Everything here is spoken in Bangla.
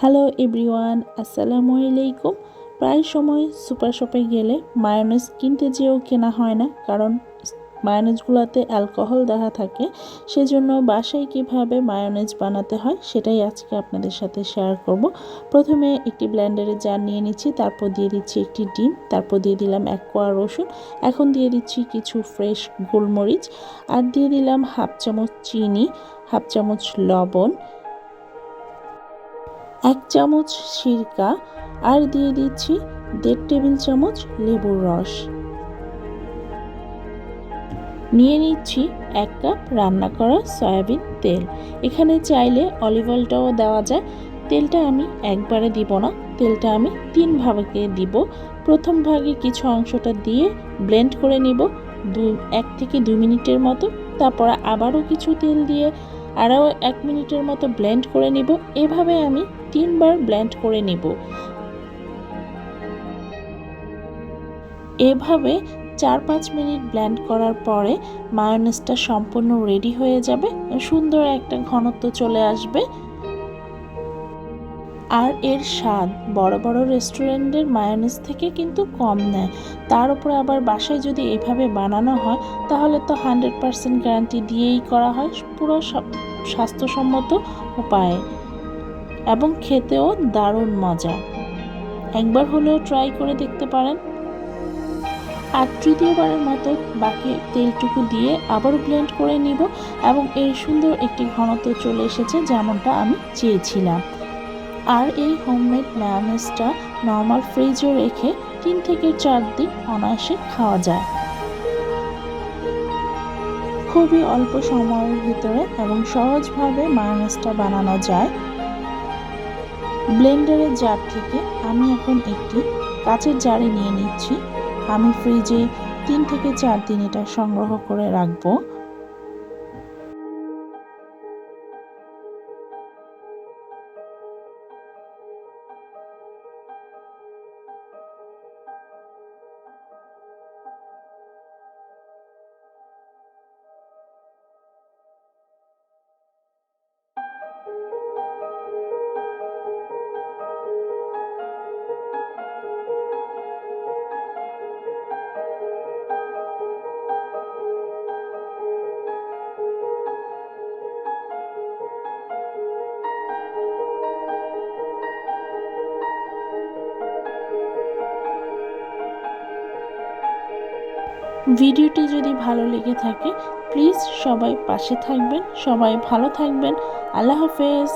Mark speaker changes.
Speaker 1: হ্যালো এভরিওয়ান, আসসালামু আলাইকুম। প্রায় সময় সুপার শপে গেলে মায়োনেজ কিনতে যেও কেনা হয় না, কারণ মায়োনেজগুলোতে অ্যালকোহল দেওয়া থাকে। সেজন্য বাসায় কিভাবে মায়োনেজ বানাতে হয় সেটাই আজকে আপনাদের সাথে শেয়ার করব। প্রথমে একটি ব্লেন্ডারে জার নিয়ে নিচ্ছি, তারপর দিয়ে দিচ্ছি একটি ডিম, তারপর দিয়ে দিলাম 1 কোয়া রসুন, এখন দিয়ে দিচ্ছি কিছু ফ্রেশ গোলমরিচ, আর দিয়ে দিলাম হাফ চামচ চিনি, হাফ চামচ লবণ, 1 চামচ সিরকা, আর দিয়ে দিচ্ছি 1.5 টেবিল চামচ লেবুর রস। নিয়ে নিচ্ছি 1 কাপ রান্না করা সয়াবিন তেল। এখানে চাইলে অলিভ অয়েলটাও দেওয়া যায়। তেলটা আমি একবারে দিব না, তেলটা আমি 3 ভাগে দিব। প্রথম ভাগে কিছু অংশটা দিয়ে ব্লেন্ড করে নিব 1 থেকে 2 মিনিটের মতো, তারপর আবারও কিছু তেল দিয়ে আরও 1 মিনিটের মতো ব্লেন্ড করে নিব। এভাবে আমি 3 বার ব্লেন্ড করে নিব। এভাবে 4-5 মিনিট ব্লেন্ড করার পরে মায়োনেজটা সম্পূর্ণ রেডি হয়ে যাবে, সুন্দর একটা ঘনত্ব চলে আসবে। আর এর স্বাদ বড় বড় রেস্টুরেন্টের মায়োনেজ থেকে কিন্তু কম নেয়। তার উপরে আবার বাসায় যদি এভাবে বানানো হয় তাহলে তো 100% গ্যারান্টি দিয়েই করা হয়, পুরো স্বাস্থ্যসম্মত উপায়ে, এবং খেতেও দারুণ মজা। একবার হলেও ট্রাই করে দেখতে পারেন। আর তৃতীয়বারের মতো বাকি তেলটুকু দিয়ে আবারও ব্লেন্ড করে নিব, এবং এর সুন্দর একটি ঘনত্ব চলে এসেছে যেমনটা আমি চেয়েছিলাম। আর এই হোমমেড মায়োনেজটা নর্মাল ফ্রিজে রেখে 3 থেকে 4 দিন অনায়াসে খাওয়া যায়। খুবই অল্প সময়ের ভিতরে এবং সহজভাবে মায়োনেজটা বানানো যায়। ব্লেন্ডারের জার থেকে আমি এখন একটি কাচের জারে নিয়ে নিচ্ছি। আমি ফ্রিজে 3 থেকে 4 দিন এটা সংগ্রহ করে রাখবো। ভিডিওটি যদি ভালো লেগে থাকে প্লিজ সবাই পাশে থাকবেন, সবাই ভালো থাকবেন। আল্লাহ হাফেজ।